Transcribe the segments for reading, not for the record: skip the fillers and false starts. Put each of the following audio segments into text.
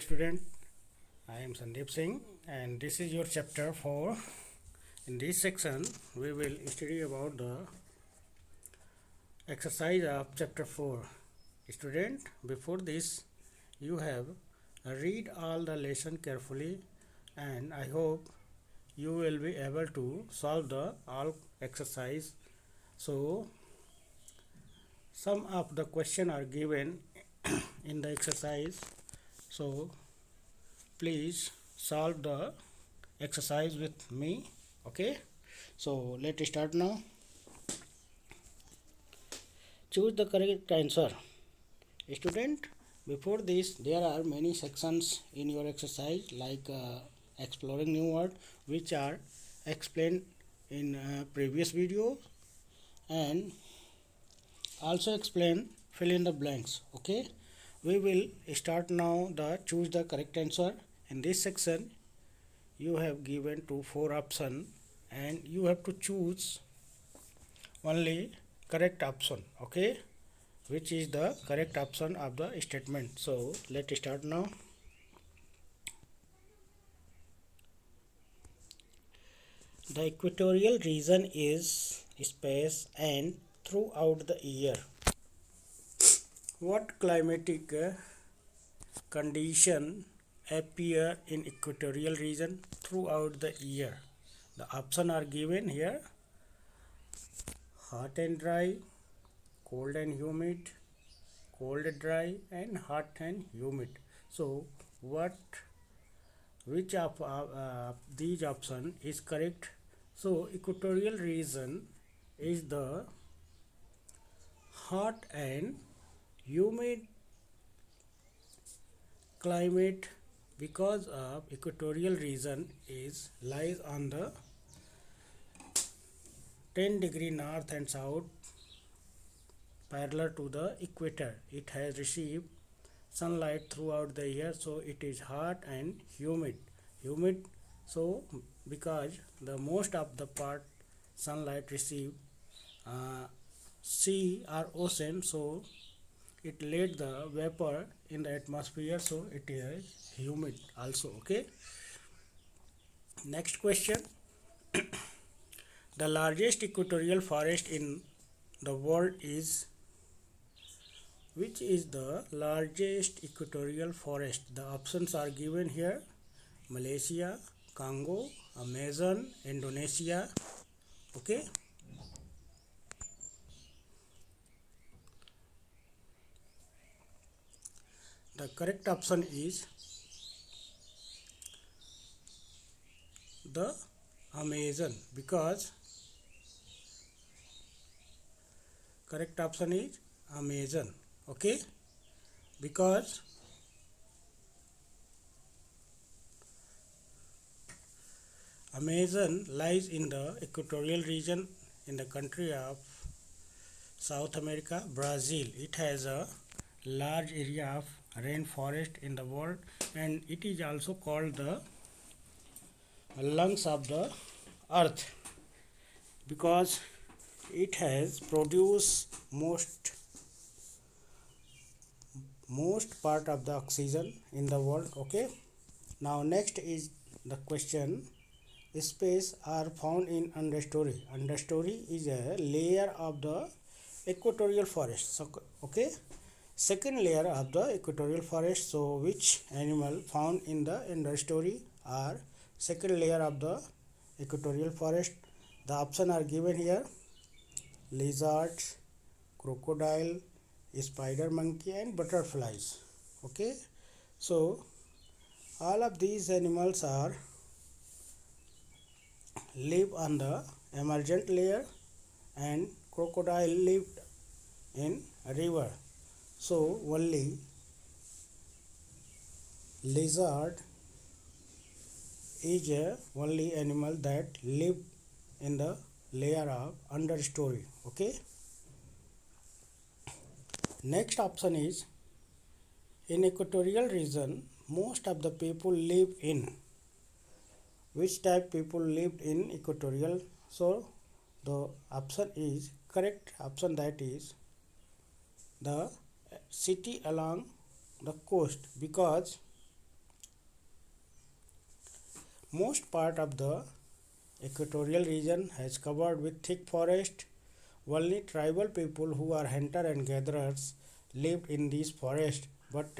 student, I am Sandeep Singh and this is your chapter 4. In this section we will study about the exercise of chapter 4. Student, before this you have read all the lesson carefully and I hope you will be able to solve the all exercise. So some of the question are given in the exercise, so please solve the exercise with me. Okay, so let's start now. Choose the correct answer. Student, before this there are many sections in your exercise like exploring new word, which are explained in previous video, and also explain fill in the blanks. Okay, we will start now the choose the correct answer. In this section you have given to 4 option and you have to choose only correct option. Okay, which is the correct option of the statement. So let's start now. The equatorial region is space and throughout the year. What climatic condition appear in equatorial region throughout the year? The options are given here: hot and dry, cold and humid, cold dry, and hot and humid. So which of these option is correct? So equatorial region is the hot and humid climate, because of equatorial region is lies on the 10-degree north and south parallel to the equator. It has received sunlight throughout the year, so it is hot and humid. So because the most of the part sunlight receive sea or ocean, so it let the vapor in the atmosphere, so it is humid also. Okay, next question. The largest equatorial forest in the world is, which is the largest equatorial forest? The options are given here: Malaysia, Congo, Amazon, Indonesia. Okay, the correct option is the Amazon, because correct option is Amazon. Okay, because Amazon lies in the equatorial region in the country of South America, Brazil. It has a large area of rainforest in the world and it is also called the lungs of the earth, because it has produced most part of the oxygen in the world. Okay, now next is the question: space are found in understory. Understory is a layer of the equatorial forest. So okay, second layer of the equatorial forest. So which animal found in the understory are second layer of the equatorial forest? The option are given here: lizards, crocodile, spider monkey, and butterflies. Okay, so all of these animals are live on the emergent layer and crocodile lived in a river. So only lizard is a only animal that live in the layer of understory. Okay, next option is: in equatorial region most of the people live in. Which type people lived in equatorial? So the option is correct option, that is the city along the coast, because Most part of the equatorial region has covered with thick forest. Only tribal people who are hunter and gatherers lived in these forests, but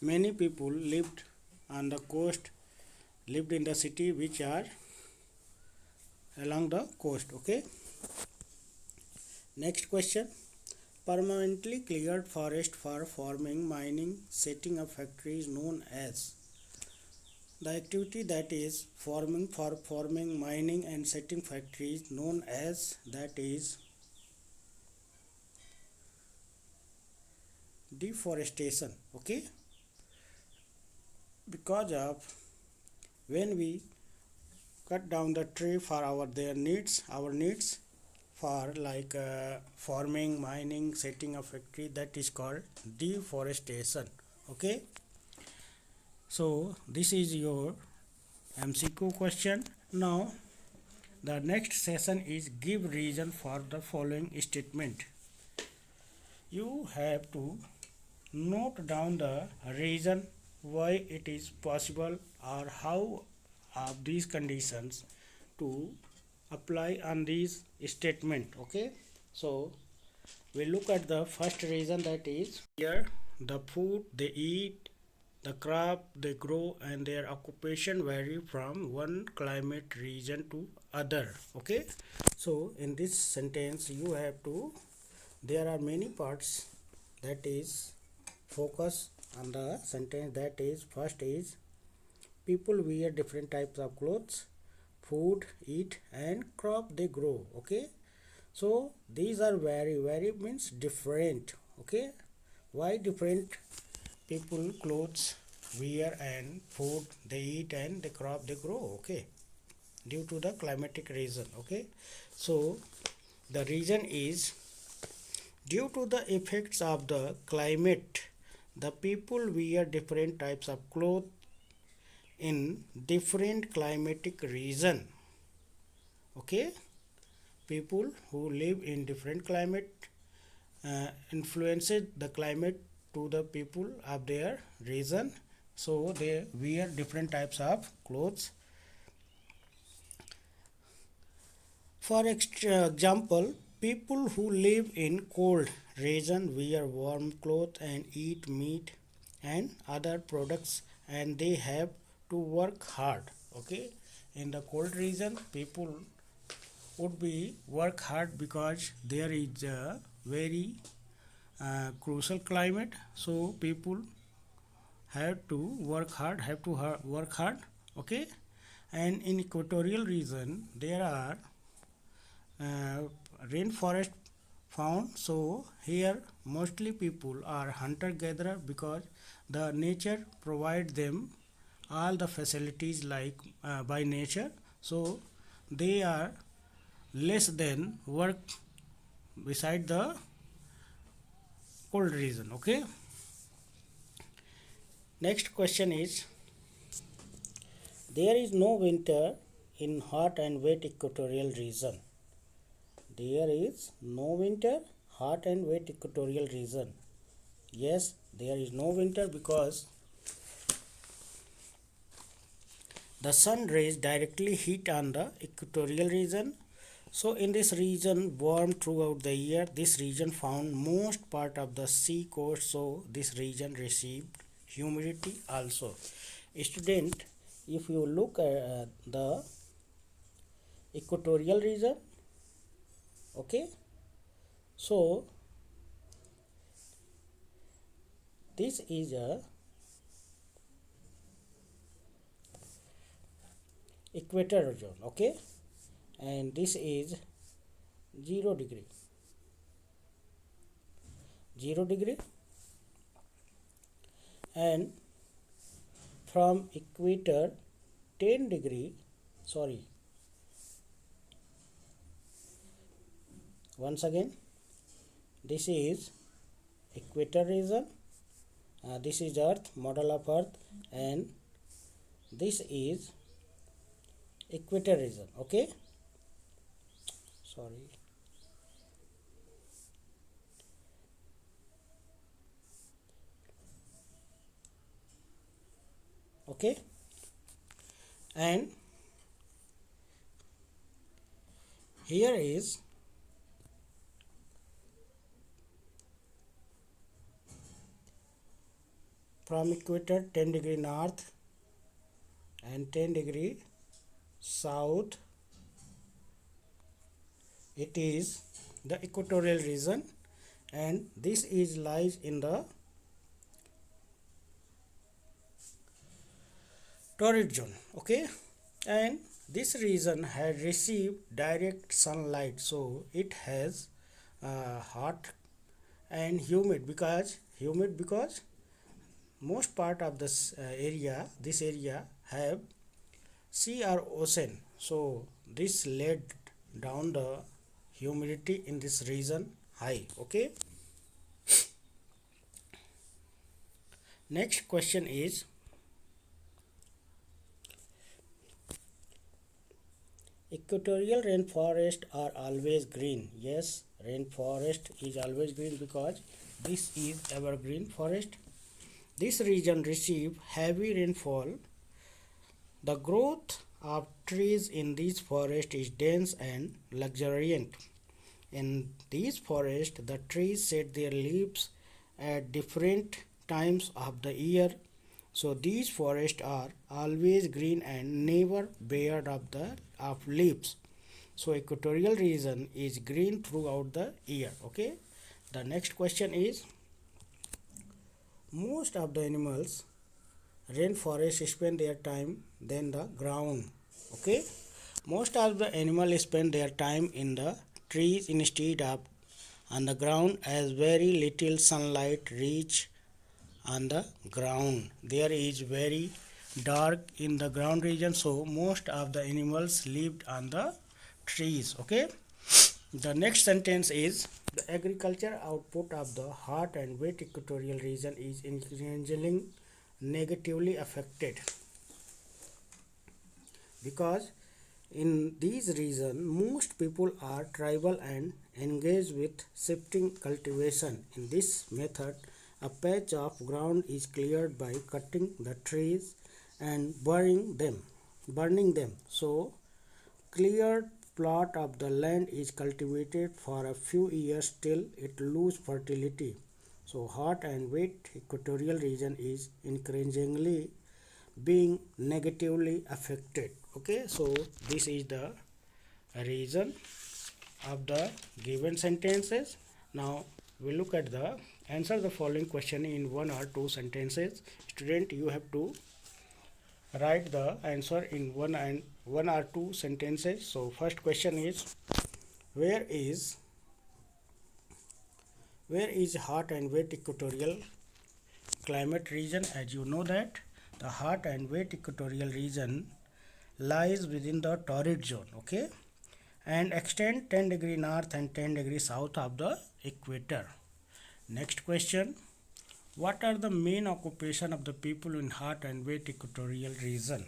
many people lived on the coast, lived in the city which are along the coast. Okay. Next question. Permanently cleared forest for farming, mining, setting up factories known as. The activity that is farming for farming, mining and setting factories known as, that is deforestation. Okay. Because of when we cut down the tree for our needs for like farming, mining, setting a factory, that is called deforestation. Okay. So this is your MCQ question. Now the next session is give reason for the following statement. You have to note down the reason why it is possible or how of these conditions to apply on these statement. Okay. So we look at the first reason, that is here the food they eat, the crop they grow and their occupation vary from one climate region to other. Okay. So in this sentence you have to, there are many parts, that is focus on the sentence. That is, first is people wear different types of clothes, food eat and crop they grow. Okay. So these are very means different. Okay. Why different people clothes wear and food they eat and the crop they grow? Okay. Due to the climatic reason. Okay. So the reason is due to the effects of the climate, the people wear different types of clothes in different climatic region. Okay. People who live in different climate influences the climate to the people of their region, so they wear different types of clothes. For example, people who live in cold region wear warm clothes and eat meat and other products, and they have to work hard. Okay. In the cold region people would be work hard because there is a very crucial climate, so people have to work hard. Okay. And in equatorial region there are uh, rainforest found, so here mostly people are hunter gatherer because the nature provide them all the facilities like by nature, so they are less than work beside the cold region. Okay. Next question is, there is no winter in hot and wet equatorial region. There is no winter hot and wet equatorial region. Yes, there is no winter because the sun rays directly hit on the equatorial region. So in this region warm throughout the year. This region found most part of the sea coast, so this region received humidity also. Student, if you look at the equatorial region, okay, so this is a equator region. Okay. And this is 0 degree, 0 degree, and from equator 10 degree, sorry, once again, this is equator region, this is earth, model of earth, and this is equator region. Okay. Sorry. Okay. And here is from equator 10 degree north and 10 degree south, it is the equatorial region, and this is lies in the torrid zone. Okay, and this region had received direct sunlight, so it has hot and humid because most part of this area have sea or ocean, so this led down the humidity in this region high. Okay, next question is, equatorial rainforest are always green. Yes, rainforest is always green because this is evergreen forest. This region receive heavy rainfall. The growth of trees in this forest is dense and luxuriant. In these forests, the trees shed their leaves at different times of the year. So these forests are always green and never bare of leaves. So equatorial region is green throughout the year. Okay. The next question is, most of the animals rainforest spend their time than the ground. Okay, most of the animals spend their time in the trees instead of on the ground, as very little sunlight reach on the ground. There is very dark in the ground region, so most of the animals lived on the trees. Okay, the next sentence is, the agriculture output of the hot and wet equatorial region is increasingly negatively affected because in these regions most people are tribal and engage with shifting cultivation. In this method, a patch of ground is cleared by cutting the trees and burning them. So cleared plot of the land is cultivated for a few years till it lose fertility. So hot and wet equatorial region is increasingly being negatively affected. Okay, so this is the reason of the given sentences. Now we look at the answer the following question in one or two sentences. Student, you have to write the answer in one or two sentences. So first question is, where is hot and wet equatorial climate region? As you know that the hot and wet equatorial region lies within the torrid zone. Okay, and extend 10 degree north and 10 degree south of the equator. Next question, what are the main occupation of the people in hot and wet equatorial region?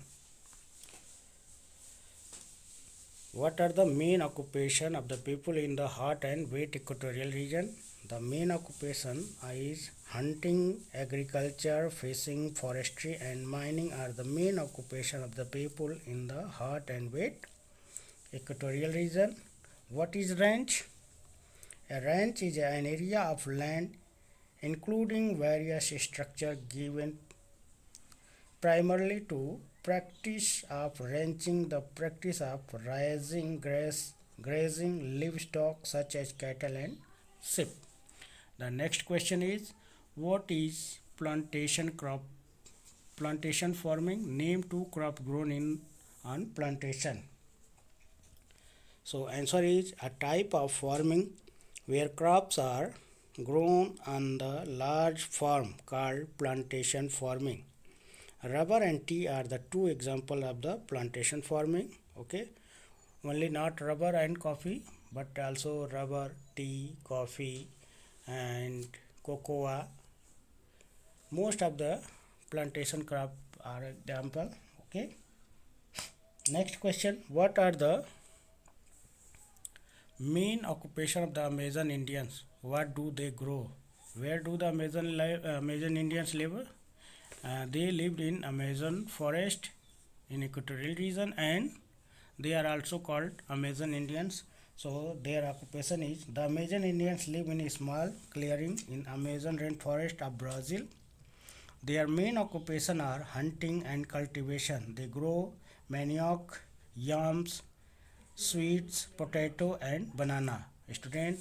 What are the main occupation of the people in the hot and wet equatorial region? The main occupation is hunting, agriculture, fishing, forestry and mining are the main occupation of the people in the hot and wet equatorial region. What is ranch? A ranch is an area of land including various structures given primarily to practice of ranching, the practice of raising grazing livestock such as cattle and sheep. The next question is, what is plantation farming? Name two crop grown on plantation. So answer is, a type of farming where crops are grown on the large farm called plantation farming. Rubber and tea are the two examples of the plantation farming. Okay, only not rubber and coffee, but also rubber, tea, coffee and cocoa. Most of the plantation crop are example. Okay, next question, what are the main occupation of the Amazon Indians? What do they grow? Where do the Amazon Indians live? They lived in Amazon forest in equatorial region, and they are also called Amazon Indians. So their occupation is, the Amazon Indians live in a small clearing in Amazon rainforest of Brazil. Their main occupation are hunting and cultivation. They grow manioc, yams, sweets, potato and banana. Student,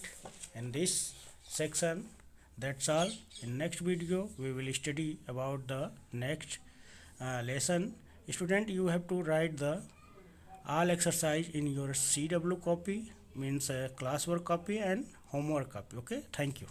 in this section, that's all. In next video we will study about the next lesson. Student, you have to write the all exercise in your CW copy, means classwork copy and homework copy. Okay, thank you.